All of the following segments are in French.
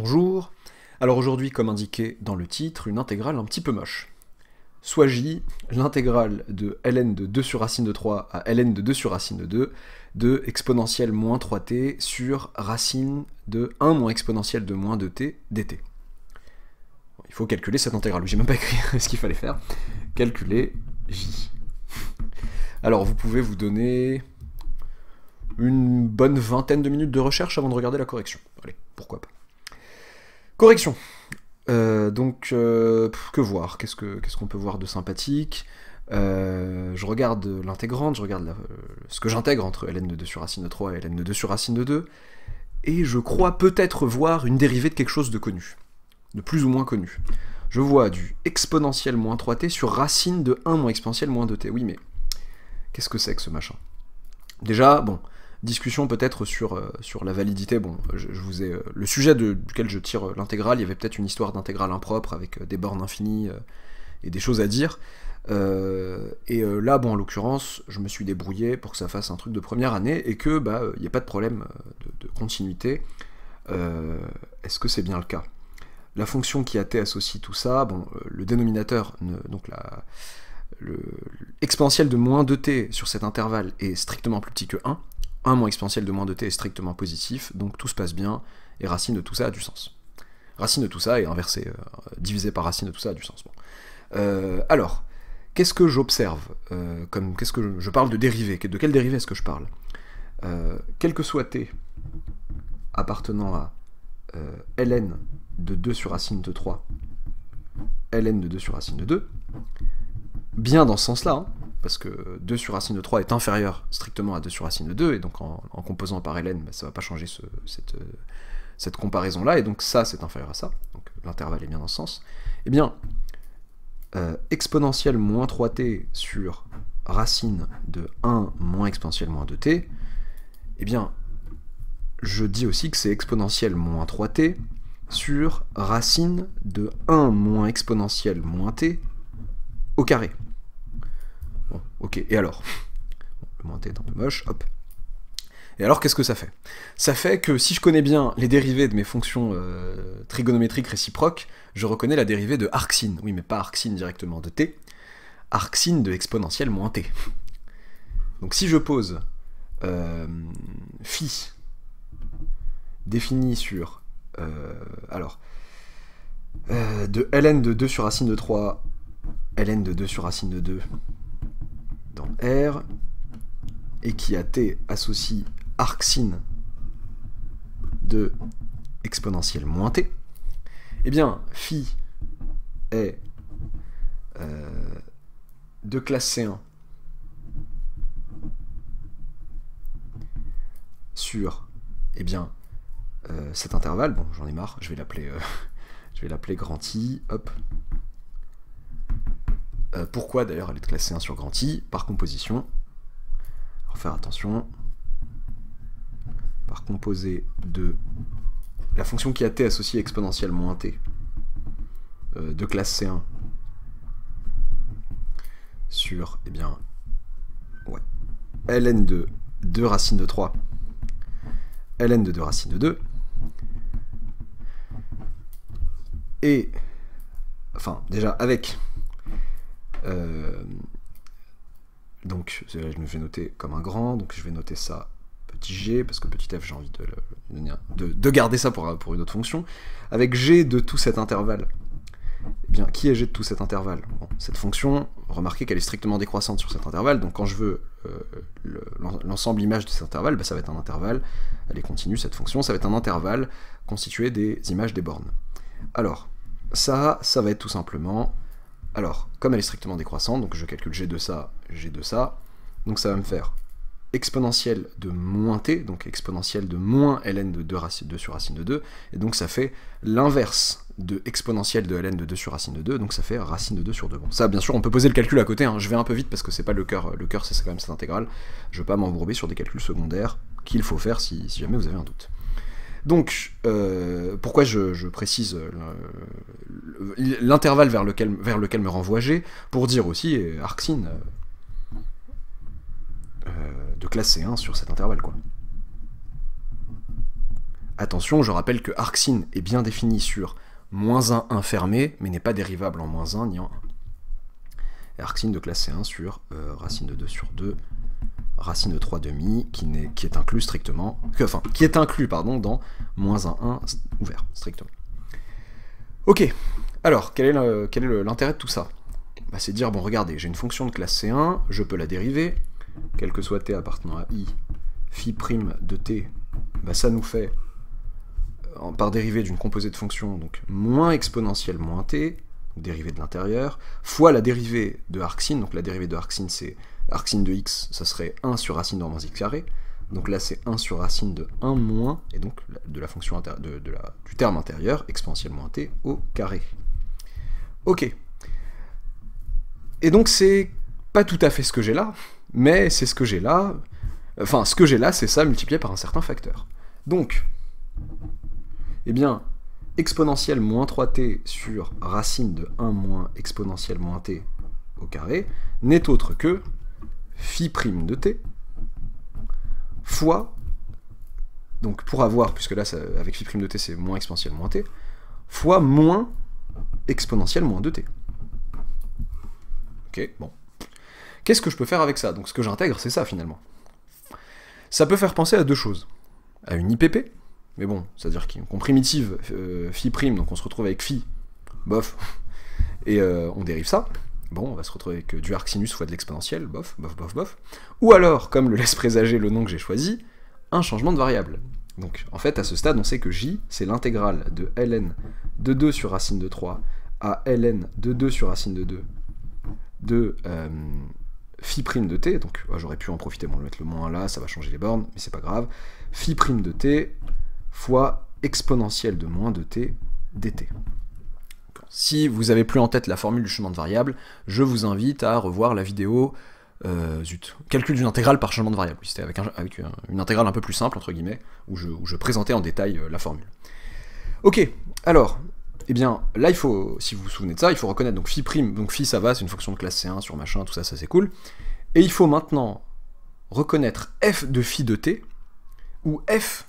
Bonjour. Alors aujourd'hui, comme indiqué dans le titre, une intégrale un petit peu moche. Soit j, l'intégrale de ln de 2 sur racine de 3 à ln de 2 sur racine de 2 de exponentielle moins 3t sur racine de 1 moins exponentielle de moins 2t dt. Bon, il faut calculer cette intégrale. J'ai même pas écrit ce qu'il fallait faire. Calculer j. Alors vous pouvez vous donner une bonne vingtaine de minutes de recherche avant de regarder la correction. Allez, pourquoi pas. Correction. Que voir? Qu'est-ce qu'on peut voir de sympathique? Je regarde l'intégrante, je regarde ce que j'intègre entre ln de 2 sur racine de 3 et ln de 2 sur racine de 2, et je crois peut-être voir une dérivée de quelque chose de connu, de plus ou moins connu. Je vois du exponentielle moins 3t sur racine de 1 moins exponentielle moins 2t. Oui, mais qu'est-ce que c'est que ce machin? Déjà, bon, discussion peut-être sur la validité. Bon, je vous ai le sujet duquel je tire l'intégrale, il y avait peut-être une histoire d'intégrale impropre avec des bornes infinies et des choses à dire. Là, bon, en l'occurrence, je me suis débrouillé pour que ça fasse un truc de première année et que il n'y ait pas de problème de continuité. Est-ce que c'est bien le cas? La fonction qui a t associe tout ça, bon, le dénominateur, donc l'exponentielle de moins 2t sur cet intervalle est strictement plus petit que 1. 1 moins exponentielle de moins 2t est strictement positif, donc tout se passe bien, et racine de tout ça a du sens. Racine de tout ça est inversé, divisé par racine de tout ça a du sens. Bon. Alors, qu'est-ce que j'observe qu'est-ce que je parle de dérivée? De quelle dérivée est-ce que je parle? Quel que soit t appartenant à ln de 2 sur racine de 3, ln de 2 sur racine de 2, bien dans ce sens-là, hein, parce que 2 sur racine de 3 est inférieur strictement à 2 sur racine de 2, et donc en composant par ln, ça va pas changer cette comparaison-là, et donc ça, c'est inférieur à ça, donc l'intervalle est bien dans ce sens. Eh bien, exponentielle moins 3t sur racine de 1 moins exponentielle moins 2t, eh bien, je dis aussi que c'est exponentielle moins 3t sur racine de 1 moins exponentielle moins t au carré. Bon, ok, et alors? Bon, le moins t est un peu moche, hop. Et alors, qu'est-ce que ça fait? Ça fait que si je connais bien les dérivées de mes fonctions trigonométriques réciproques, je reconnais la dérivée de arcsine. Oui, mais pas arcsine directement de t, arcsine de exponentielle moins t. Donc si je pose phi défini sur de ln de 2 sur racine de 3, ln de 2 sur racine de 2 dans R, et qui à t associe arcsine de exponentielle moins t, eh bien, phi est de classe C1 sur, eh bien, cet intervalle, bon, j'en ai marre, je vais l'appeler grand I, hop. Pourquoi d'ailleurs elle est de classe C1 sur grand I? Par composition. Alors faire attention. Par composé de la fonction qui a t associée exponentielle moins t de classe C1 sur, eh bien, ouais, ln de 2 racine de 3, ln de 2 racine de 2, et, enfin, déjà, avec, donc, je me vais noter comme un grand, donc je vais noter ça petit g, parce que petit f, j'ai envie de garder ça pour une autre fonction, avec g de tout cet intervalle. Eh bien, qui est g de tout cet intervalle? Bon, cette fonction, remarquez qu'elle est strictement décroissante sur cet intervalle, donc quand je veux l'ensemble image de cet intervalle, ça va être un intervalle, elle est continue cette fonction, ça va être un intervalle constitué des images des bornes. Alors, ça va être tout simplement, alors, comme elle est strictement décroissante, donc je calcule g de ça, donc ça va me faire exponentielle de moins t, donc exponentielle de moins ln de 2 sur racine de 2, et donc ça fait l'inverse de exponentielle de ln de 2 sur racine de 2, donc ça fait racine de 2 sur 2. Bon, ça, bien sûr, on peut poser le calcul à côté, hein. Je vais un peu vite parce que c'est pas le cœur c'est quand même cette intégrale, je vais pas m'embourber sur des calculs secondaires qu'il faut faire si jamais vous avez un doute. Donc, pourquoi je précise l'intervalle vers lequel me renvoie G, pour dire aussi arcsine de classe C1 sur cet intervalle, quoi. Attention, je rappelle que arcsin est bien défini sur -1 fermé, mais n'est pas dérivable en -1 ni en 1. Et arcsin de classe C1 sur racine de 2 sur 2, racine de 3 demi, qui est inclus strictement, qui est inclus, pardon, dans -1 ouvert, strictement. Ok, alors, quel est l'intérêt de tout ça? Bah, c'est de dire, bon, regardez, j'ai une fonction de classe C1, je peux la dériver, quel que soit t appartenant à i, phi' de t, bah, ça nous fait, par dérivée d'une composée de fonction, donc moins exponentielle moins t, dérivée de l'intérieur, fois la dérivée de arcsin, donc la dérivée de arcsin, c'est arcsin de x, ça serait 1 sur racine de moins x carré, donc là c'est 1 sur racine de 1 moins, et donc de la fonction du terme intérieur, exponentielle moins t au carré. Ok. Et donc c'est pas tout à fait ce que j'ai là, mais c'est ce que j'ai là, enfin ce que j'ai là c'est ça multiplié par un certain facteur. Donc, eh bien, exponentielle moins 3t sur racine de 1 moins exponentielle moins t au carré n'est autre que phi' de t fois, donc pour avoir, puisque là avec phi' de t c'est moins exponentielle moins t, fois moins exponentielle moins 2t. Ok, bon. Qu'est-ce que je peux faire avec ça? Donc ce que j'intègre, c'est ça finalement. Ça peut faire penser à deux choses. À une IPP, mais bon, c'est-à-dire qu'on primitive phi', donc on se retrouve avec phi, bof, et on dérive ça. Bon, on va se retrouver avec du arcsinus fois de l'exponentielle, bof, bof, bof, bof. Ou alors, comme le laisse présager le nom que j'ai choisi, un changement de variable. Donc en fait, à ce stade, on sait que j, c'est l'intégrale de ln de 2 sur racine de 3 à ln de 2 sur racine de 2 de phi' de t, donc j'aurais pu en profiter, bon, on va mettre le moins là, ça va changer les bornes, mais c'est pas grave, phi' de t fois exponentielle de moins de t dt. Si vous avez plus en tête la formule du changement de variable, je vous invite à revoir la vidéo calcul d'une intégrale par changement de variable. C'était avec une intégrale un peu plus simple, entre guillemets, où je présentais en détail la formule. Ok, alors, eh bien, là, il faut, si vous vous souvenez de ça, il faut reconnaître, donc phi', donc phi, ça va, c'est une fonction de classe C1 sur machin, tout ça, ça c'est cool. Et il faut maintenant reconnaître f de phi de t, où f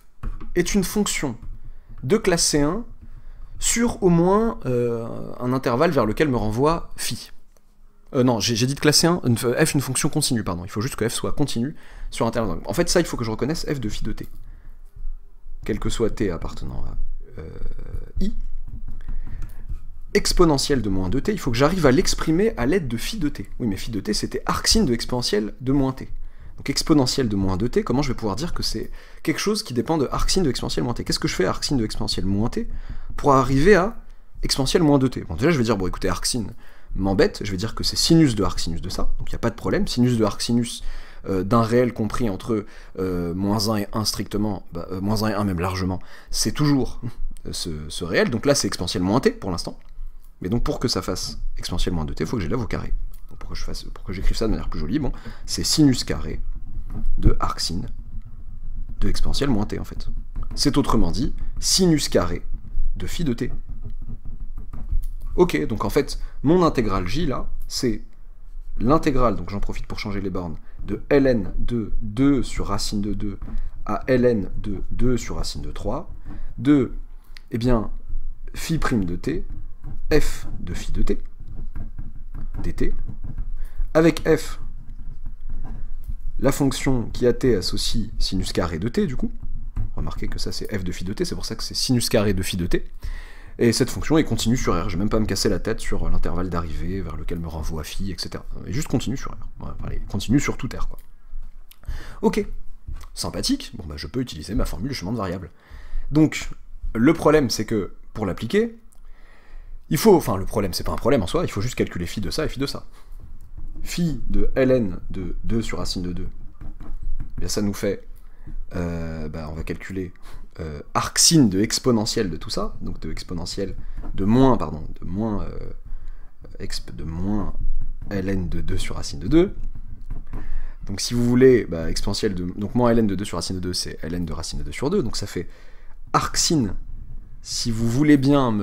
est une fonction de classe C1 sur au moins un intervalle vers lequel me renvoie phi. Non, j'ai dit de classe C1, f une fonction continue, pardon, il faut juste que f soit continue sur un intervalle. En fait, ça, il faut que je reconnaisse f de phi de t. Quel que soit t appartenant à i, exponentielle de moins 2t, il faut que j'arrive à l'exprimer à l'aide de phi de t. Oui, mais phi de t, c'était arcsin de exponentielle de moins t. Donc exponentielle de moins 2t, comment je vais pouvoir dire que c'est quelque chose qui dépend de arcsin de exponentielle moins t? Qu'est-ce que je fais à arcsin de exponentielle moins t pour arriver à exponentielle moins 2t? Bon, déjà, je vais dire, bon, écoutez, arcsin m'embête, je vais dire que c'est sinus de arcsinus de ça, donc il n'y a pas de problème. Sinus de arcsinus d'un réel compris entre moins 1 et 1 strictement, bah, moins 1 et 1 même largement, c'est toujours ce réel, donc là c'est exponentielle moins t pour l'instant. Mais donc pour que ça fasse exponentielle moins 2t, il faut que j'élève au carré. Donc pour que j'écrive ça de manière plus jolie, bon, c'est sinus carré de arcsin de exponentielle moins t en fait. C'est autrement dit sinus carré de phi de t. Ok, donc en fait, mon intégrale j là, c'est l'intégrale, donc j'en profite pour changer les bornes, de ln de 2 sur racine de 2 à ln de 2 sur racine de 3, de, eh bien, phi' de t, f de phi de t, dt, avec f, la fonction qui à t associe sinus carré de t, du coup. Remarquez que ça c'est f de phi de t, c'est pour ça que c'est sinus carré de phi de t. Et cette fonction est continue sur R, je vais même pas me casser la tête sur l'intervalle d'arrivée vers lequel me renvoie phi, etc. Et juste continue sur R. Voilà, allez, continue sur tout R, quoi. Ok, sympathique, bon bah je peux utiliser ma formule de changement de variable. Donc, le problème c'est que, pour l'appliquer, il faut, enfin le problème c'est pas un problème en soi, il faut juste calculer phi de ça et phi de ça. Phi de ln de 2 sur racine de 2, bien ça nous fait, bah, on va calculer arcsin de exponentielle de tout ça, donc de exponentielle de moins, pardon, de moins ln de 2 sur racine de 2. Donc si vous voulez, bah, exponentielle de, donc moins ln de 2 sur racine de 2, c'est ln de racine de 2 sur 2, donc ça fait arcsin, si vous voulez bien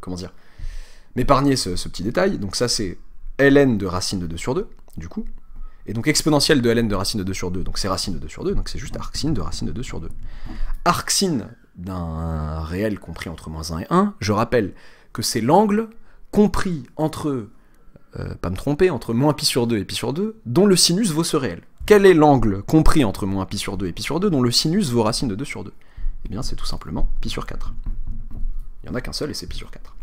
comment dire, m'épargner ce petit détail, donc ça c'est ln de racine de 2 sur 2, du coup, Et donc exponentielle de ln de racine de 2 sur 2, donc c'est racine de 2 sur 2, donc c'est juste arcsine de racine de 2 sur 2. Arcsine d'un réel compris entre moins 1 et 1, je rappelle que c'est l'angle compris entre, pas me tromper, entre moins pi sur 2 et pi sur 2, dont le sinus vaut ce réel. Quel est l'angle compris entre moins pi sur 2 et pi sur 2, dont le sinus vaut racine de 2 sur 2? Eh bien c'est tout simplement pi sur 4. Il n'y en a qu'un seul et c'est pi sur 4.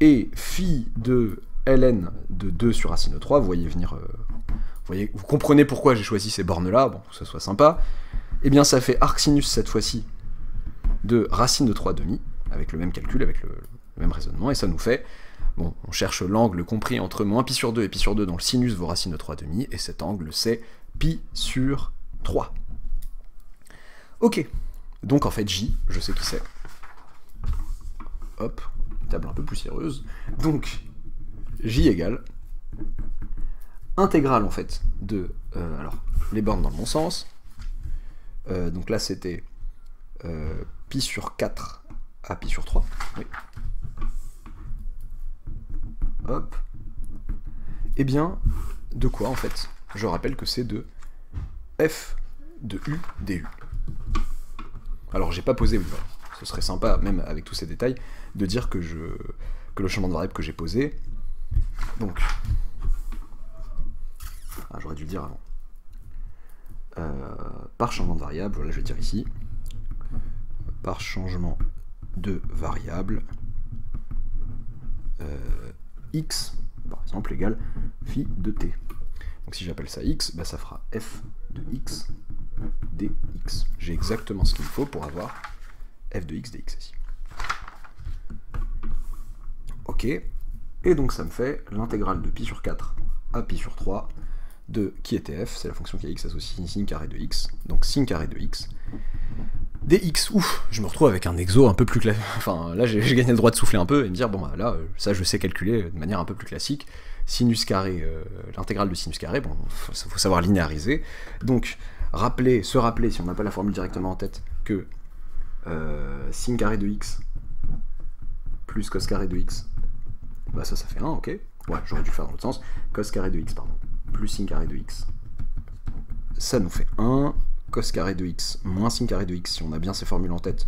Et phi de ln de 2 sur racine de 3, vous voyez venir... vous comprenez pourquoi j'ai choisi ces bornes-là, bon, que ce soit sympa. Eh bien ça fait arcsinus cette fois-ci de racine de 3 demi, avec le même calcul, avec le même raisonnement, et ça nous fait... Bon, on cherche l'angle compris entre moins pi sur 2 et pi sur 2 dont le sinus vaut racine de 3 demi, et cet angle c'est pi sur 3. Ok, donc en fait J, je sais qui c'est. Hop, table un peu poussiéreuse. Donc, J égale intégrale en fait de... alors, les bornes dans le bon sens. Donc là c'était pi sur 4 à pi sur 3. Oui. Hop. Et bien, de quoi en fait? Je rappelle que c'est de f de u du. Alors j'ai pas posé, voilà. Ce serait sympa, même avec tous ces détails, de dire que le changement de variable que j'ai posé, donc, j'aurais dû le dire avant, par changement de variable, voilà, je vais dire ici, par changement de variable, x, par exemple, égale phi de t. Donc si j'appelle ça x, bah, ça fera f de x dx. J'ai exactement ce qu'il faut pour avoir f de x dx ici. Ok, et donc ça me fait l'intégrale de pi sur 4 à pi sur 3 de qui était f, c'est la fonction qui a x associe sin carré de x, donc sin carré de x, dx. Ouf, je me retrouve avec un exo un peu plus classique, enfin là j'ai gagné le droit de souffler un peu et me dire, bon bah là, ça je sais calculer de manière un peu plus classique, sinus carré, l'intégrale de sinus carré, bon, faut savoir linéariser, donc se rappeler, si on n'a pas la formule directement en tête, que sin carré de x plus cos carré de x, bah ça fait 1, ok. Ouais, j'aurais dû faire dans l'autre sens. Cos carré de x, pardon, plus sin carré de x, ça nous fait 1. Cos carré de x moins sin carré de x, si on a bien ces formules en tête,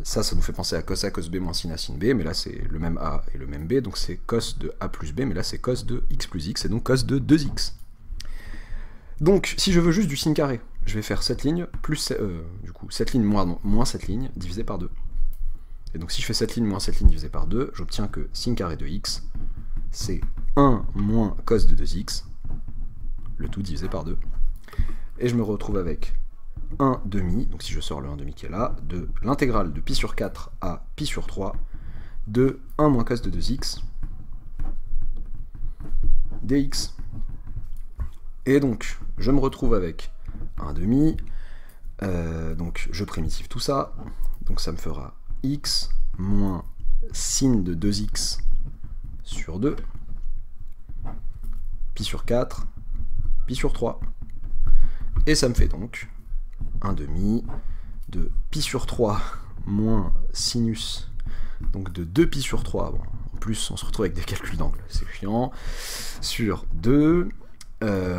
ça nous fait penser à cos a, cos b moins sin a, sin b, mais là c'est le même a et le même b, donc c'est cos de a plus b, mais là c'est cos de x plus x, et donc cos de 2x. Donc, si je veux juste du sin carré, je vais faire cette ligne, plus, du coup, cette ligne moins cette ligne, divisé par 2. Et donc, si je fais cette ligne moins cette ligne divisé par 2, j'obtiens que sin carré de x, c'est 1 moins cos de 2x, le tout divisé par 2. Et je me retrouve avec 1 demi, donc si je sors le 1 demi qui est là, de l'intégrale de pi sur 4 à pi sur 3, de 1 moins cos de 2x, dx. Et donc, je me retrouve avec 1 demi, donc je primitive tout ça, donc ça me fera x moins sin de 2x sur 2, pi sur 4, pi sur 3. Et ça me fait donc 1 demi de pi sur 3 moins sinus, donc de 2 pi sur 3, bon, en plus on se retrouve avec des calculs d'angle, c'est chiant, sur 2,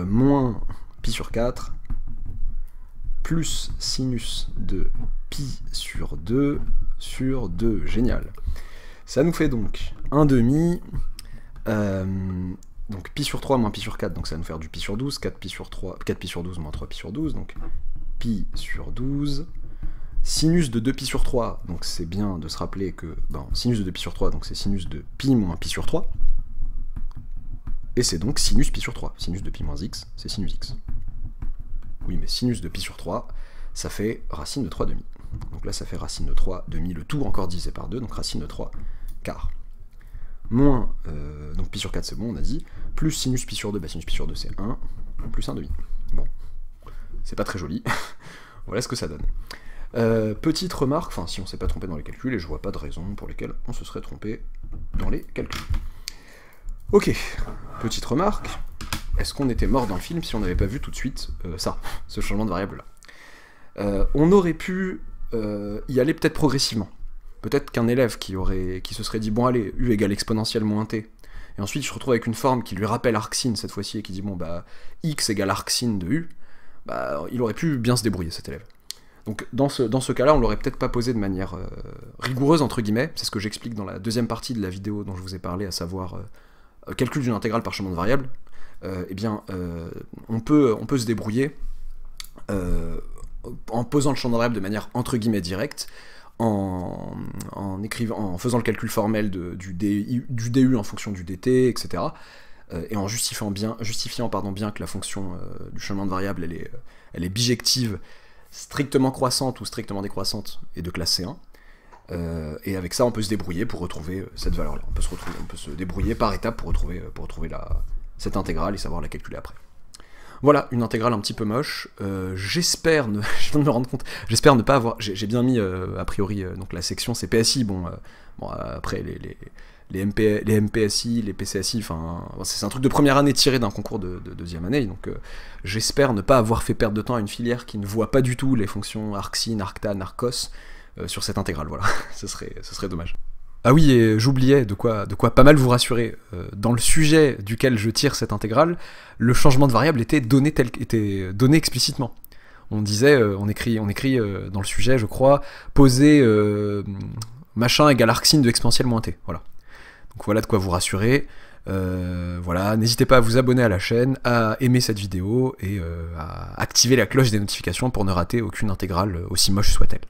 moins pi sur 4, plus sinus de pi sur 2, génial. Ça nous fait donc 1 demi, donc pi sur 3 moins pi sur 4, donc ça va nous faire du pi sur 12, 4 pi sur 12 moins 3 pi sur 12, donc pi sur 12, sinus de 2 pi sur 3, donc c'est bien de se rappeler que, sinus de 2 pi sur 3, donc c'est sinus de pi moins pi sur 3, et c'est donc sinus pi sur 3, sinus de pi moins x, c'est sinus x. Oui, mais sinus de pi sur 3, ça fait racine de 3 demi. Donc là, ça fait racine de 3 demi, le tout encore divisé par 2, donc racine de 3 quart. Moins, donc pi sur 4 c'est bon, on a dit, plus sinus pi sur 2, sinus pi sur 2 c'est 1, plus 1 demi. Bon, c'est pas très joli, voilà ce que ça donne. Petite remarque, enfin si on s'est pas trompé dans les calculs, et je vois pas de raison pour lesquelles on se serait trompé dans les calculs. Ok, petite remarque, est-ce qu'on était mort dans le film si on n'avait pas vu tout de suite ce changement de variable-là? On aurait pu y aller peut-être progressivement. Peut-être qu'un élève qui se serait dit, bon allez, u égale exponentielle moins t, et ensuite il se retrouve avec une forme qui lui rappelle arcsin cette fois-ci, et qui dit bon bah x égale arcsin de u, bah il aurait pu bien se débrouiller cet élève. Donc dans ce cas-là, on l'aurait peut-être pas posé de manière rigoureuse, entre guillemets, c'est ce que j'explique dans la deuxième partie de la vidéo dont je vous ai parlé, à savoir calcul d'une intégrale par changement de variable. On peut se débrouiller en posant le champ de variable de manière entre guillemets directe, en faisant le calcul formel du DU en fonction du DT, etc. Et en justifiant bien que la fonction du changement de variable elle est bijective, strictement croissante ou strictement décroissante, et de classe C1. Et avec ça, on peut se débrouiller pour retrouver cette valeur-là. On peut se débrouiller par étapes pour retrouver cette intégrale et savoir la calculer après. Voilà, une intégrale un petit peu moche. J'espère je viens de me rendre compte, j'espère ne pas avoir... J'ai bien mis, a priori, donc la section c'est PSI, bon après les MPSI, les PCSI, enfin, c'est un truc de première année tiré d'un concours de deuxième année, donc j'espère ne pas avoir fait perdre de temps à une filière qui ne voit pas du tout les fonctions arcsin, arctan, arcos sur cette intégrale, voilà, ce serait dommage. Ah oui, et j'oubliais de quoi pas mal vous rassurer. Dans le sujet duquel je tire cette intégrale, le changement de variable était donné explicitement. On disait, on écrit dans le sujet, je crois, poser machin égale arcsin de exponentielle moins t. Voilà. Donc voilà de quoi vous rassurer. Voilà, n'hésitez pas à vous abonner à la chaîne, à aimer cette vidéo et à activer la cloche des notifications pour ne rater aucune intégrale, aussi moche soit-elle.